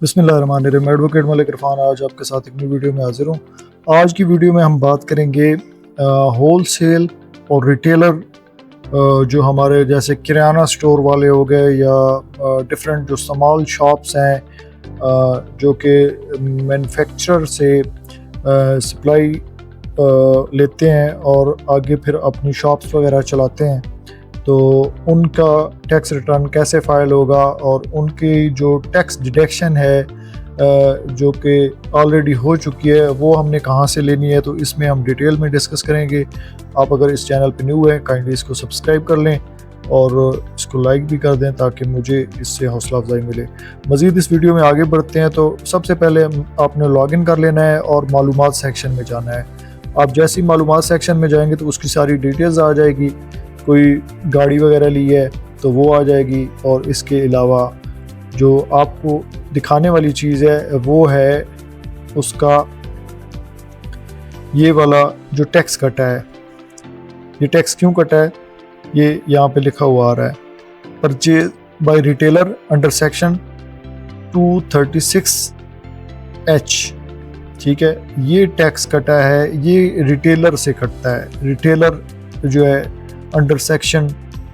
बिस्मिल्लाहिर्रहमानिर्रहीम। एडवोकेट मलिक इरफान आज आपके साथ एक नई वीडियो में हाजिर हूँ। आज की वीडियो में हम बात करेंगे होल सेल और रिटेलर, जो हमारे जैसे किराना स्टोर वाले हो गए या डिफरेंट जो स्मॉल शॉप्स हैं जो कि मैन्युफैक्चरर से सप्लाई लेते हैं और आगे फिर अपनी शॉप्स वगैरह चलाते हैं, तो उनका टैक्स रिटर्न कैसे फ़ाइल होगा और उनकी जो टैक्स डिडक्शन है जो कि ऑलरेडी हो चुकी है वो हमने कहाँ से लेनी है, तो इसमें हम डिटेल में डिस्कस करेंगे। आप अगर इस चैनल पर न्यू हैं काइंडली इसको सब्सक्राइब कर लें और इसको लाइक भी कर दें ताकि मुझे इससे हौसला अफजाई मिले। मज़ीद इस वीडियो में आगे बढ़ते हैं तो सबसे पहले आपने लॉगिन कर लेना है और मालूमात सेक्शन में जाना है। आप जैसे ही मालूमात सेक्शन में जाएंगे तो उसकी सारी डिटेल्स आ जाएगी। कोई गाड़ी वगैरह ली है तो वो आ जाएगी, और इसके अलावा जो आपको दिखाने वाली चीज़ है वो है उसका ये वाला जो टैक्स कटा है। ये टैक्स क्यों कटा है ये यहाँ पे लिखा हुआ आ रहा है, purchase by retailer under section 236H। ठीक है, ये टैक्स कटा है, ये रिटेलर से कटता है। रिटेलर जो है अंडर सेक्शन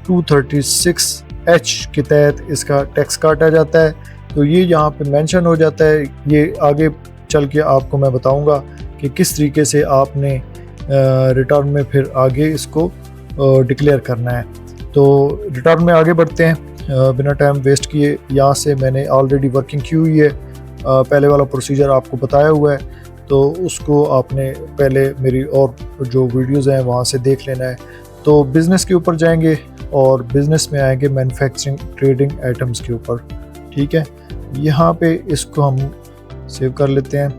236H के तहत इसका टैक्स काटा जाता है। तो ये यहाँ पे मेंशन हो जाता है। ये आगे चल के आपको मैं बताऊंगा कि किस तरीके से आपने रिटर्न में फिर आगे इसको डिक्लेयर करना है। तो रिटर्न में आगे बढ़ते हैं बिना टाइम वेस्ट किए। यहाँ से मैंने ऑलरेडी वर्किंग की हुई है, पहले वाला प्रोसीजर आपको बताया हुआ है, तो उसको आपने पहले मेरी और जो वीडियोज़ हैं वहाँ से देख लेना है। तो बिज़नेस के ऊपर जाएंगे और बिज़नेस में आएंगे मैन्युफैक्चरिंग ट्रेडिंग आइटम्स के ऊपर। ठीक है, यहाँ पे इसको हम सेव कर लेते हैं।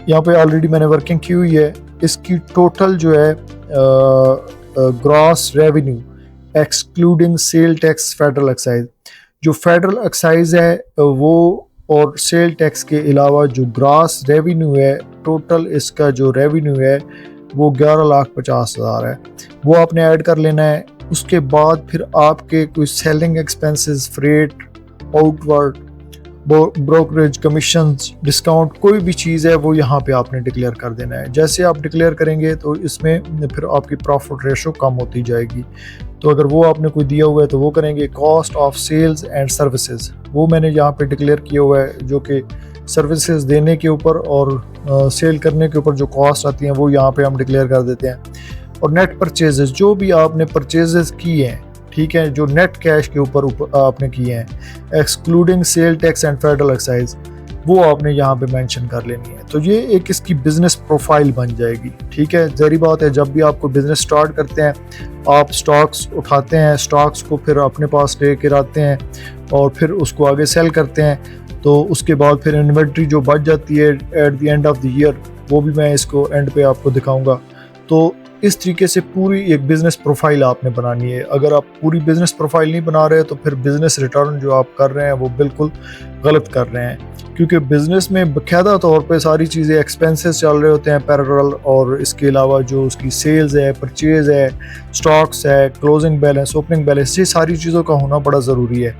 यहाँ पे ऑलरेडी मैंने वर्किंग की हुई है। इसकी टोटल जो है gross revenue excluding sale tax federal excise, जो फेडरल एक्साइज है वो और सेल टैक्स के अलावा जो ग्रॉस रेवेन्यू है, टोटल इसका जो रेवेन्यू है वो 11,50,000 है, वो आपने ऐड कर लेना है। उसके बाद फिर आपके कोई selling expenses, freight, outward, brokerage commissions, discount, कोई भी चीज़ है वो यहाँ पे आपने डिक्लेयर कर देना है। जैसे आप डिक्लेयर करेंगे तो इसमें फिर आपकी प्रॉफिट रेशो कम होती जाएगी। तो अगर वो आपने कोई दिया हुआ है तो वो करेंगे। Cost of sales and services वो मैंने यहाँ पे डिक्लेयर किया हुआ है, जो कि सर्विसेज देने के ऊपर और सेल करने के ऊपर जो कॉस्ट आती हैं वो यहाँ पे हम डिक्लेयर कर देते हैं। और नेट परचेजेस, जो भी आपने परचेजेस किए हैं, ठीक है, जो नेट कैश के ऊपर आपने किए हैं excluding sale tax and federal excise, वो आपने यहाँ पे मेंशन कर लेनी है। तो ये एक इसकी बिजनेस प्रोफाइल बन जाएगी। ठीक है, ज़ाहिर बात है जब भी आपको बिजनेस स्टार्ट करते हैं आप स्टॉक्स उठाते हैं, स्टॉक्स को फिर अपने पास लेकर आते हैं और फिर उसको आगे सेल करते हैं। तो उसके बाद फिर इन्वेंट्री जो बच जाती है at the end of the year, वो भी मैं इसको एंड पे आपको दिखाऊंगा। तो इस तरीके से पूरी एक बिज़नेस प्रोफाइल आपने बनानी है। अगर आप पूरी बिज़नेस प्रोफाइल नहीं बना रहे तो फिर बिज़नेस रिटर्न जो आप कर रहे हैं वो बिल्कुल गलत कर रहे हैं, क्योंकि बिज़नेस में बाकायदा तौर पे सारी चीज़ें एक्सपेंसेस चल रहे होते हैं पैरेलल, और इसके अलावा जो उसकी सेल्स है, परचेज है, स्टॉक्स है, क्लोजिंग बैलेंस, ओपनिंग बैलेंस, ये सारी चीज़ों का होना बड़ा ज़रूरी है।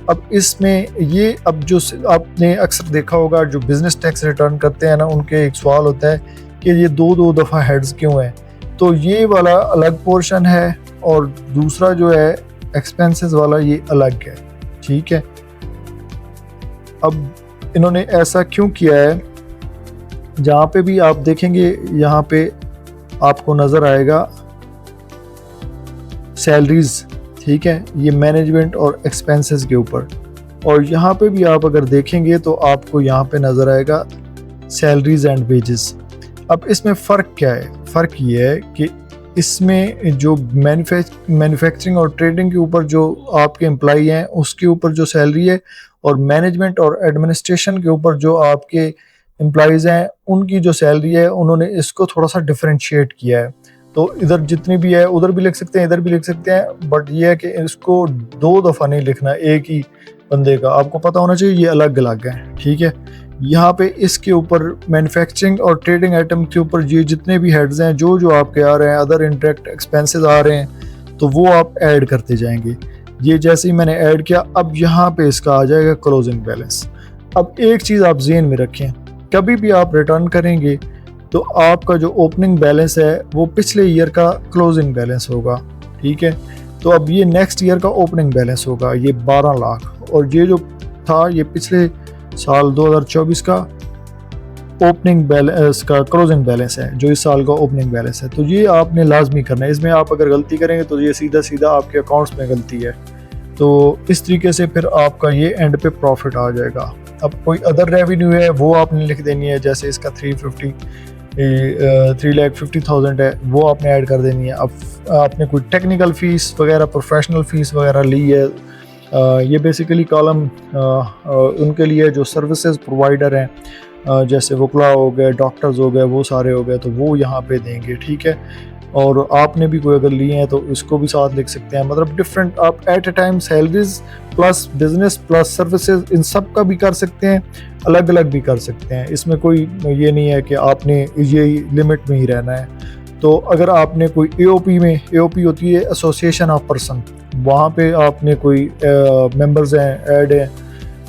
अब इसमें ये अब जो आपने अक्सर देखा होगा जो बिज़नेस टैक्स रिटर्न करते हैं ना, उनके एक सवाल होता है कि ये दो दफ़ा हेड्स क्यों हैं। तो ये वाला अलग पोर्शन है और दूसरा जो है एक्सपेंसेस वाला ये अलग है। ठीक है, अब इन्होंने ऐसा क्यों किया है, जहाँ पे भी आप देखेंगे यहाँ पे आपको नज़र आएगा सैलरीज। ठीक है, ये मैनेजमेंट और एक्सपेंसेस के ऊपर, और यहाँ पे भी आप अगर देखेंगे तो आपको यहाँ पे नज़र आएगा सैलरीज एंड वेजेस। अब इसमें फ़र्क क्या है? फ़र्क ये है कि इसमें जो मैन्युफैक्चरिंग और ट्रेडिंग के ऊपर जो आपके एम्प्लॉई हैं उसके ऊपर जो सैलरी है, और मैनेजमेंट और एडमिनिस्ट्रेशन के ऊपर जो आपके एम्प्लॉइज़ हैं उनकी जो सैलरी है, उन्होंने इसको थोड़ा सा डिफरेंशिएट किया है। तो इधर जितनी भी है उधर भी लिख सकते हैं, इधर भी लिख सकते हैं, बट ये है कि इसको दो दफ़ा नहीं लिखना एक ही बंदे का। आपको पता होना चाहिए ये अलग अलग है। ठीक है, यहाँ पे इसके ऊपर मैन्युफैक्चरिंग और ट्रेडिंग आइटम के ऊपर ये जितने भी हेड्स हैं जो आपके आ रहे हैं, अदर इंडायरेक्ट एक्सपेंसेस आ रहे हैं, तो वो आप ऐड करते जाएंगे। ये जैसे ही मैंने ऐड किया, अब यहाँ पे इसका आ जाएगा क्लोजिंग बैलेंस। अब एक चीज़ आप ज़हन में रखें, कभी भी आप रिटर्न करेंगे तो आपका जो ओपनिंग बैलेंस है वो पिछले ईयर का क्लोजिंग बैलेंस होगा, ठीक है। तो अब ये नेक्स्ट ईयर का ओपनिंग बैलेंस होगा, ये 12 लाख, और ये जो था ये पिछले साल 2024 का ओपनिंग बैलेंस का क्लोजिंग बैलेंस है, जो इस साल का ओपनिंग बैलेंस है। तो ये आपने लाजमी करना है। इसमें आप अगर गलती करेंगे तो ये सीधा सीधा आपके अकाउंट्स में गलती है। तो इस तरीके से फिर आपका ये एंड पे प्रॉफिट आ जाएगा। अब कोई अदर रेवेन्यू है वो आपने लिख देनी है, जैसे इसका 3,50,000 है, वो आपने ऐड कर देनी है। अब आपने कोई टेक्निकल फ़ीस वगैरह, प्रोफेशनल फ़ीस वगैरह ली है, ये बेसिकली कॉलम उनके लिए जो सर्विसेज प्रोवाइडर हैं, जैसे वकला हो गए, डॉक्टर्स हो गए, वो सारे हो गए, तो वो यहाँ पे देंगे, ठीक है। और आपने भी कोई अगर लिए हैं तो इसको भी साथ लिख सकते हैं। मतलब डिफरेंट आप at a time salaries plus business plus services इन सब का भी कर सकते हैं, अलग अलग भी कर सकते हैं। इसमें कोई ये नहीं है कि आपने ये लिमिट में ही रहना है। तो अगर आपने कोई एओपी में, एओपी होती है एसोसिएशन ऑफ पर्सन, वहाँ पे आपने कोई मेंबर्स हैं, ऐड हैं,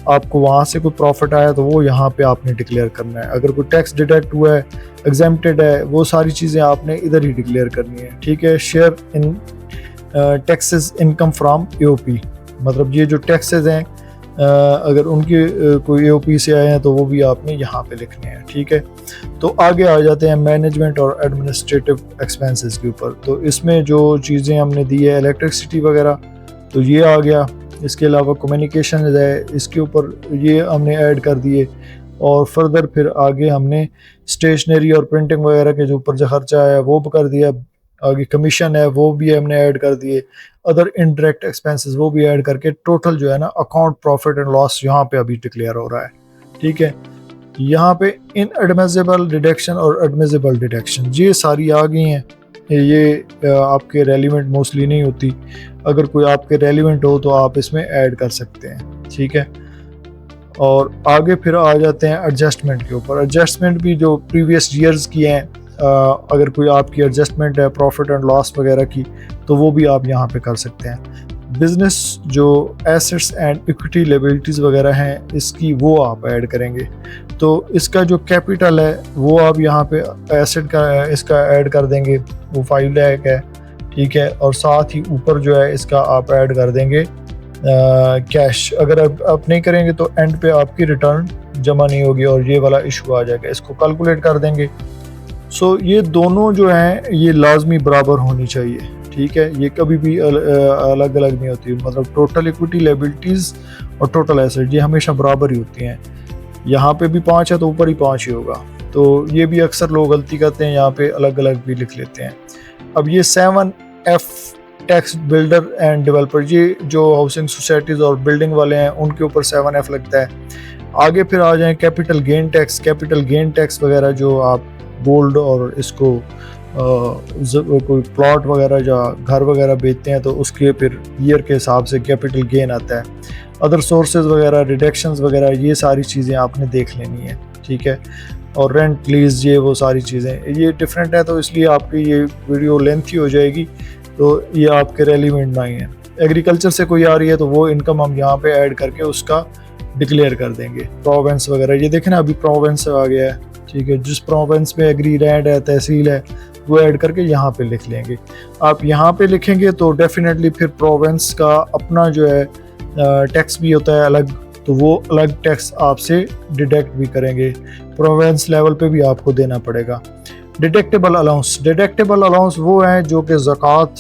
आपको वहाँ से कोई प्रॉफिट आया तो वो यहाँ पे आपने डिक्लेयर करना है। अगर कोई टैक्स डिडक्ट हुआ है, एग्जेम्प्टेड है, वो सारी चीज़ें आपने इधर ही डिक्लेयर करनी है, ठीक है। Share in taxes income from AOP, मतलब ये जो टैक्सेस हैं अगर उनके कोई एओपी से आए हैं तो वो भी आपने यहाँ पे लिखने हैं, ठीक है। तो आगे आ जाते हैं मैनेजमेंट और एडमिनिस्ट्रेटिव एक्सपेंसेस के ऊपर। तो इसमें जो चीज़ें हमने दी है, इलेक्ट्रिसिटी वगैरह, तो ये आ गया। इसके अलावा कम्युनिकेशन है, इसके ऊपर ये हमने ऐड कर दिए। और फर्दर फिर आगे हमने स्टेशनरी और प्रिंटिंग वगैरह के जो ऊपर जो खर्चा है वो भी कर दिया। आगे कमीशन है वो भी हमने ऐड कर दिए। अदर इनडायरेक्ट एक्सपेंसेस वो भी ऐड करके टोटल जो है ना अकाउंट प्रॉफिट एंड लॉस यहाँ पे अभी डिक्लेयर हो रहा है, ठीक है। यहाँ पे इन एडमिसिबल डिडक्शन और एडमिसिबल डिडक्शन ये सारी आ गई हैं। ये आपके रेलिवेंट मोस्टली नहीं होती, अगर कोई आपके रेलिवेंट हो तो आप इसमें ऐड कर सकते हैं, ठीक है। और आगे फिर आ जाते हैं एडजस्टमेंट के ऊपर। एडजस्टमेंट भी जो प्रीवियस ईयर्स की हैं, अगर कोई आपकी एडजस्टमेंट है प्रॉफिट एंड लॉस वगैरह की, तो वो भी आप यहाँ पे कर सकते हैं। बिजनेस जो एसेट्स एंड इक्विटी लायबिलिटीज़ वगैरह हैं, इसकी वो आप ऐड करेंगे। तो इसका जो कैपिटल है वो आप यहाँ पे एसेट का इसका ऐड कर देंगे, वो 5 लाख है, ठीक है। और साथ ही ऊपर जो है इसका आप ऐड कर देंगे कैश। अगर आप नहीं करेंगे तो एंड पे आपकी रिटर्न जमा नहीं होगी और ये वाला इशू आ जाएगा, इसको कैलकुलेट कर देंगे। सो ये दोनों जो हैं ये लाजमी बराबर होनी चाहिए, ठीक है। ये कभी भी अलग अलग नहीं होती, मतलब टोटल इक्विटी लायबिलिटीज़ और टोटल एसेट ये हमेशा बराबर ही होती हैं। यहाँ पे भी 5 है तो ऊपर ही 5 ही होगा। तो ये भी अक्सर लोग गलती करते हैं, यहाँ पे अलग अलग भी लिख लेते हैं। अब ये 7F tax builder end developer, ये जो हाउसिंग सोसाइटीज़ और बिल्डिंग वाले हैं उनके ऊपर 7F लगता है। आगे फिर आ जाएँ capital gain tax. Capital gain tax वगैरह जो आप गोल्ड और इसको कोई प्लॉट वगैरह या घर वगैरह बेचते हैं तो उसके फिर ईयर के हिसाब से कैपिटल गेन आता है। अदर सोर्सेज वगैरह, रिडक्शंस वगैरह, ये सारी चीज़ें आपने देख लेनी है, ठीक है। और रेंट लीज, ये वो सारी चीज़ें ये डिफरेंट है, तो इसलिए आपकी ये वीडियो लेंथी हो जाएगी, तो ये आपके रेलिवेंट नहीं है। एग्रीकल्चर से कोई आ रही है तो वो इनकम हम यहाँ पे ऐड करके उसका डिक्लेयर कर देंगे। प्रोवेंस वगैरह ये देखें ना, अभी प्रोवेंस आ गया है, ठीक है। जिस प्रोवेंस में एग्री लैंड है, तहसील है, वो ऐड करके यहाँ पे लिख लेंगे। आप यहाँ पे लिखेंगे तो डेफिनेटली फिर प्रोवेंस का अपना जो है टैक्स भी होता है अलग, तो वो अलग टैक्स आपसे डिडक्ट भी करेंगे। प्रोवेंस लेवल पे भी आपको देना पड़ेगा। डिडक्टेबल अलाउंस, डिडक्टेबल अलाउंस वो हैं जो कि ज़कात,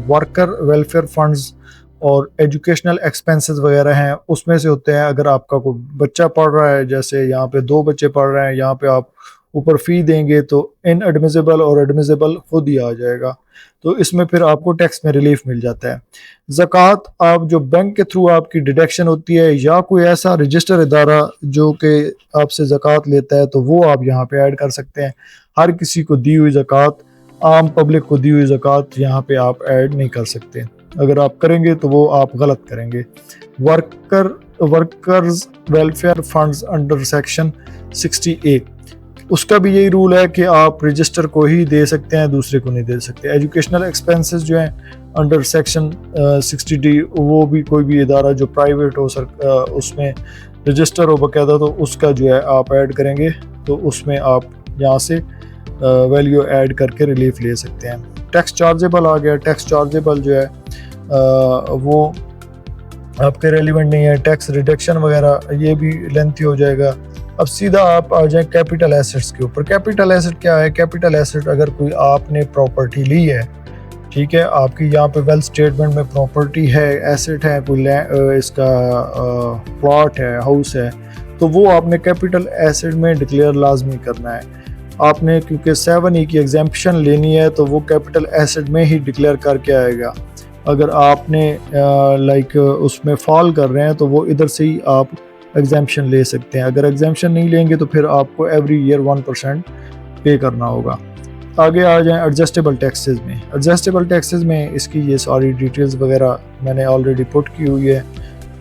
वर्कर वेलफेयर फंड्स और एजुकेशनल एक्सपेंसेस वगैरह हैं, उसमें से होते हैं। अगर आपका कोई बच्चा पढ़ रहा है, जैसे यहाँ पे 2 बच्चे पढ़ रहे हैं, यहाँ पे आप ऊपर फ़ी देंगे तो इन एडमिसिबल और एडमिसिबल खुद ही आ जाएगा, तो इसमें फिर आपको टैक्स में रिलीफ मिल जाता है। ज़कात आप जो बैंक के थ्रू आपकी डिडक्शन होती है, या कोई ऐसा रजिस्टर इदारा जो कि आपसे ज़कात लेता है, तो वो आप यहाँ पे ऐड कर सकते हैं। हर किसी को दी हुई ज़कात, आम पब्लिक को दी हुई ज़कात यहाँ पे आप ऐड नहीं कर सकते। अगर आप करेंगे तो वो आप गलत करेंगे। Workers welfare funds under section 60A, उसका भी यही रूल है कि आप रजिस्टर को ही दे सकते हैं, दूसरे को नहीं दे सकते। एजुकेशनल एक्सपेंसेस जो हैं अंडर सेक्शन 60D, वो भी कोई भी इदारा जो प्राइवेट हो उसमें रजिस्टर हो बाकायदा, तो उसका जो है आप ऐड करेंगे, तो उसमें आप यहाँ से वैल्यू ऐड करके रिलीफ ले सकते हैं। टैक्स चार्जेबल आ गया। टैक्स चार्जेबल जो है वो आपके रेलिवेंट नहीं है। टैक्स रिडक्शन वगैरह ये भी लेंथी हो जाएगा। अब सीधा आप आ जाए कैपिटल एसेट्स के ऊपर। कैपिटल एसेट क्या है? कैपिटल एसेट अगर कोई आपने प्रॉपर्टी ली है, ठीक है, आपकी यहाँ पे वेल्थ स्टेटमेंट में प्रॉपर्टी है, एसेट है, कोई इसका प्लॉट है, हाउस है, तो वो आपने कैपिटल एसेट में डिक्लेयर लाजमी करना है आपने, क्योंकि 7E की एग्जेम्पशन लेनी है तो वो कैपिटल एसेट में ही डिक्लेयर करके आएगा। अगर आपने लाइक उसमें फॉल कर रहे हैं तो वो इधर से ही आप एग्जेम्पशन ले सकते हैं। अगर एग्जेम्पशन नहीं लेंगे तो फिर आपको एवरी ईयर 1% पे करना होगा। आगे आ जाएं एडजस्टेबल टैक्सेस में। एडजस्टेबल टैक्सेस में इसकी ये सारी डिटेल्स वगैरह मैंने ऑलरेडी पुट की हुई है,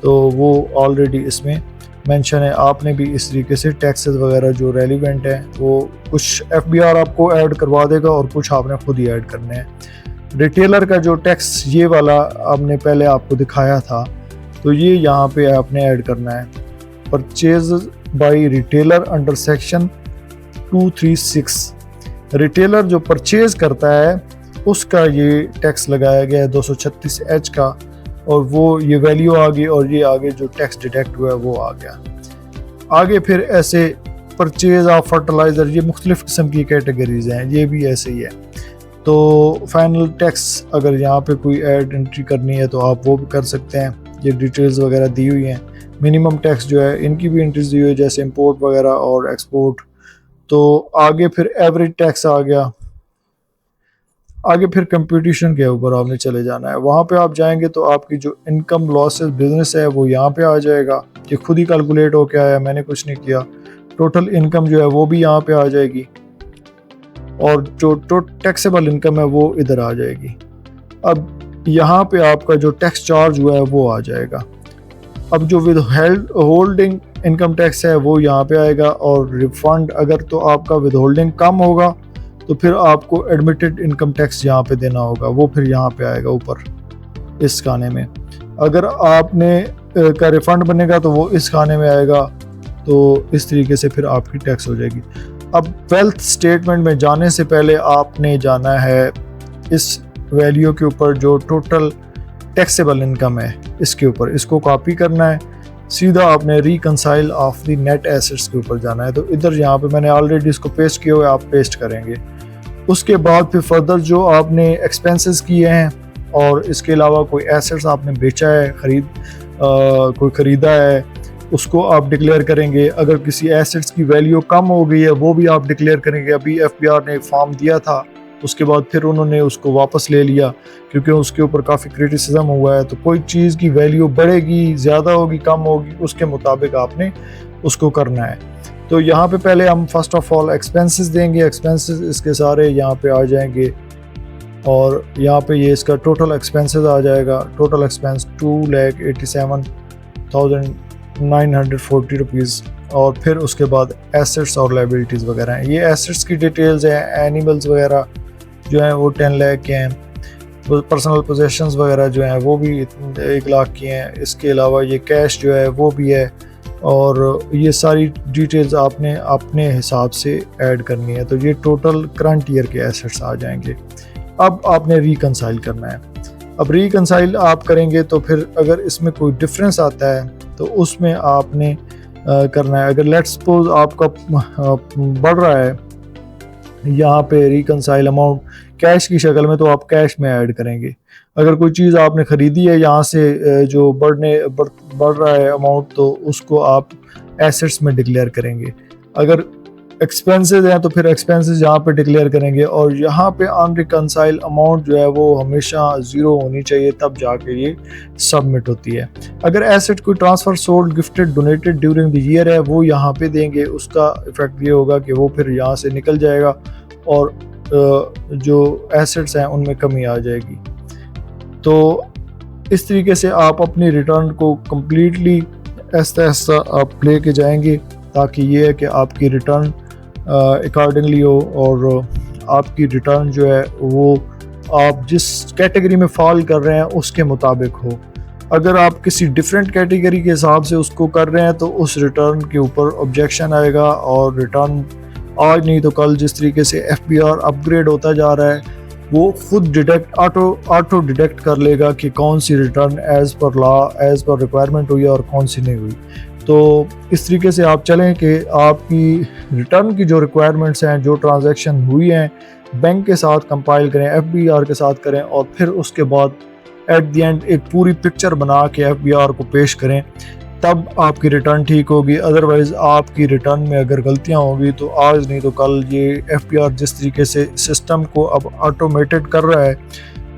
तो वो ऑलरेडी इसमें मेंशन है। आपने भी इस तरीके से टैक्सेस वगैरह जो रेलिवेंट है वो कुछ FBR आपको ऐड करवा देगा और कुछ आपने खुद ही ऐड करने हैं। रिटेलर का जो टैक्स ये वाला आपने पहले आपको दिखाया था, तो ये यहाँ पे आपने ऐड करना है। Purchase by retailer under section 236, retailer जो परचेज करता है उसका ये टैक्स लगाया गया है 236H का, और वो ये वैल्यू आ गई, और ये आगे जो टैक्स डिडक्ट हुआ है वो आ गया। आगे फिर ऐसे परचेज ऑफ फर्टिलाइज़र, ये मुख्तलिफ किस्म की कैटेगरीज हैं, ये भी ऐसे ही है। तो फाइनल टैक्स अगर यहाँ पे कोई ऐड एंट्री करनी है तो आप वो भी कर सकते हैं। ये डिटेल्स वगैरह दी हुई हैं। मिनिमम टैक्स जो है इनकी भी एंट्रीज दी हुई है, जैसे इंपोर्ट वगैरह और एक्सपोर्ट। तो आगे फिर एवरेज टैक्स आ गया। आगे फिर कंपटीशन के ऊपर आपने चले जाना है। वहाँ पे आप जाएंगे तो आपकी जो इनकम लॉसेस बिजनेस है वो यहाँ पे आ जाएगा, कि खुद ही कैलकुलेट होके आया, मैंने कुछ नहीं किया। टोटल इनकम जो है वो भी यहाँ पे आ जाएगी, और जो टैक्सेबल इनकम है वो इधर आ जाएगी। अब यहाँ पे आपका जो टैक्स चार्ज हुआ है वो आ जाएगा। अब जो विद होल्डिंग इनकम टैक्स है वो यहाँ पे आएगा, और रिफंड अगर तो आपका विद होल्डिंग कम होगा तो फिर आपको एडमिटेड इनकम टैक्स यहाँ पे देना होगा, वो फिर यहाँ पे आएगा ऊपर इस खाने में। अगर आपने का रिफंड बनेगा तो वो इस खाने में आएगा। तो इस तरीके से फिर आपकी टैक्स हो जाएगी। अब वेल्थ स्टेटमेंट में जाने से पहले आपने जाना है इस वैल्यू के ऊपर जो टोटल टैक्सेबल इनकम है, इसके ऊपर इसको कॉपी करना है। सीधा आपने reconcile of the net assets के ऊपर जाना है। तो इधर यहाँ पे मैंने ऑलरेडी इसको पेस्ट किया हुआ है, आप पेस्ट करेंगे। उसके बाद फिर फर्दर जो आपने एक्सपेंसेस किए हैं और इसके अलावा कोई एसेट्स आपने बेचा है, कोई ख़रीदा है, उसको आप डिक्लेयर करेंगे। अगर किसी एसेट्स की वैल्यू कम हो गई है वो भी आप डिक्लेयर करेंगे। अभी FBR ने एक फॉर्म दिया था, उसके बाद फिर उन्होंने उसको वापस ले लिया क्योंकि उसके ऊपर काफ़ी क्रिटिसिज्म हुआ है। तो कोई चीज़ की वैल्यू बढ़ेगी, ज़्यादा होगी, कम होगी, उसके मुताबिक आपने उसको करना है। तो यहाँ पे पहले हम फर्स्ट ऑफ ऑल एक्सपेंसेस देंगे। एक्सपेंसेस इसके सारे यहाँ पे आ जाएंगे, और यहाँ पे ये इसका टोटल एक्सपेंसेस आ जाएगा। Total expense 2,87,940 rupees. और फिर उसके बाद एसेट्स और लाइबिलिटीज़ वगैरह हैं। ये एसेट्स की डिटेल्स हैं। एनिमल्स वगैरह जो हैं वो 10 लाख के हैं। पर्सनल पोजेशंस वगैरह जो हैं वो भी 1 लाख की हैं। इसके अलावा ये कैश जो है वो भी है, और ये सारी डिटेल्स आपने अपने हिसाब से ऐड करनी है। तो ये टोटल करंट ईयर के एसेट्स आ जाएंगे। अब आपने रिकंसाइल करना है। अब रिकंसाइल आप करेंगे तो फिर अगर इसमें कोई डिफरेंस आता है तो उसमें आपने करना है। अगर लेट्स सपोज आपका बढ़ रहा है यहाँ पे रिकंसाइल अमाउंट कैश की शक्ल में, तो आप कैश में ऐड करेंगे। अगर कोई चीज़ आपने ख़रीदी है यहाँ से जो बढ़ रहा है अमाउंट, तो उसको आप एसेट्स में डिक्लेयर करेंगे। अगर एक्सपेंसेस हैं तो फिर एक्सपेंसेस यहाँ पे डिक्लेयर करेंगे, और यहाँ पे अनरिकंसाइल अमाउंट जो है वो हमेशा 0 होनी चाहिए, तब जाके ये सबमिट होती है। अगर एसेट कोई transfer, sold, gifted, donated during the year है वो यहाँ पे देंगे। उसका इफेक्ट ये होगा कि वो फिर यहाँ से निकल जाएगा और जो एसेट्स हैं उनमें कमी आ जाएगी। तो इस तरीके से आप अपनी रिटर्न को कम्प्लीटली ऐसा आप लेके जाएंगे, ताकि ये है कि आपकी रिटर्न अकॉर्डिंगली हो, और आपकी रिटर्न जो है वो आप जिस कैटेगरी में फॉल कर रहे हैं उसके मुताबिक हो। अगर आप किसी डिफरेंट कैटेगरी के हिसाब से उसको कर रहे हैं तो उस रिटर्न के ऊपर ऑब्जेक्शन आएगा, और रिटर्न आज नहीं तो कल जिस तरीके से एफबीआर अपग्रेड होता जा रहा है वो खुद डिटेक्ट ऑटो डिटेक्ट कर लेगा कि कौन सी return as per law as per requirement हुई है और कौन सी नहीं हुई। तो इस तरीके से आप चलें कि आपकी रिटर्न की जो रिक्वायरमेंट्स हैं, जो ट्रांजैक्शन हुई हैं, बैंक के साथ कंपाइल करें, एफबीआर के साथ करें, और फिर उसके बाद एट द एंड एक पूरी पिक्चर बना के एफबीआर को पेश करें, तब आपकी रिटर्न ठीक होगी। अदरवाइज़ आपकी रिटर्न में अगर गलतियां होंगी तो आज नहीं तो कल ये एफबीआर जिस तरीके से सिस्टम को अब ऑटोमेटेड कर रहा है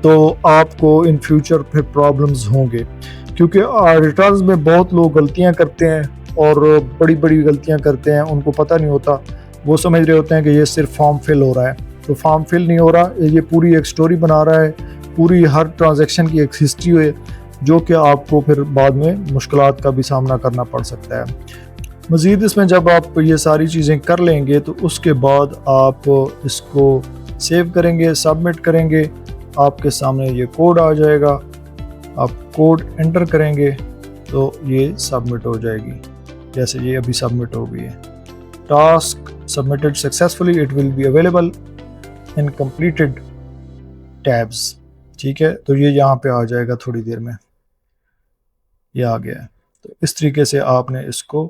तो आपको इन फ्यूचर फिर प्रॉब्लम्स होंगे, क्योंकि रिटर्न्स में बहुत लोग गलतियां करते हैं और बड़ी बड़ी गलतियां करते हैं, उनको पता नहीं होता। वो समझ रहे होते हैं कि ये सिर्फ फॉर्म फिल हो रहा है, तो फॉर्म फिल नहीं हो रहा, ये पूरी एक स्टोरी बना रहा है, पूरी हर ट्रांजैक्शन की एक हिस्ट्री है, जो कि आपको फिर बाद में मुश्किलात का भी सामना करना पड़ सकता है। मज़ीद इसमें जब आप ये सारी चीज़ें कर लेंगे तो उसके बाद आप इसको सेव करेंगे, सबमिट करेंगे, आपके सामने ये कोड आ जाएगा, आप कोड एंटर करेंगे तो ये सबमिट हो जाएगी, जैसे ये अभी सबमिट हो गई है। Task submitted successfully, it will be available in completed tabs. ठीक है, तो ये यहाँ पे आ जाएगा थोड़ी देर में, ये आ गया है। तो इस तरीके से आपने इसको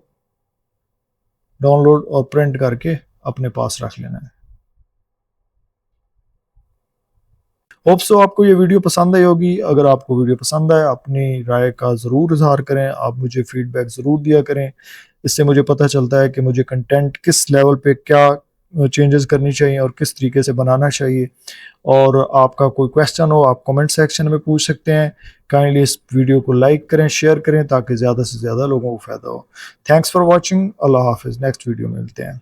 डाउनलोड और प्रिंट करके अपने पास रख लेना है। होप सो आपको ये वीडियो पसंद आई होगी। अगर आपको वीडियो पसंद आए अपनी राय का ज़रूर इजहार करें, आप मुझे फीडबैक ज़रूर दिया करें, इससे मुझे पता चलता है कि मुझे कंटेंट किस लेवल पे क्या चेंजेस करनी चाहिए और किस तरीके से बनाना चाहिए। और आपका कोई क्वेश्चन हो आप कमेंट सेक्शन में पूछ सकते हैं। काइंडली इस वीडियो को लाइक करें, शेयर करें, ताकि ज़्यादा से ज़्यादा लोगों को फ़ायदा हो। Thanks for watching. अल्लाह हाफिज़। नेक्स्ट वीडियो में मिलते हैं।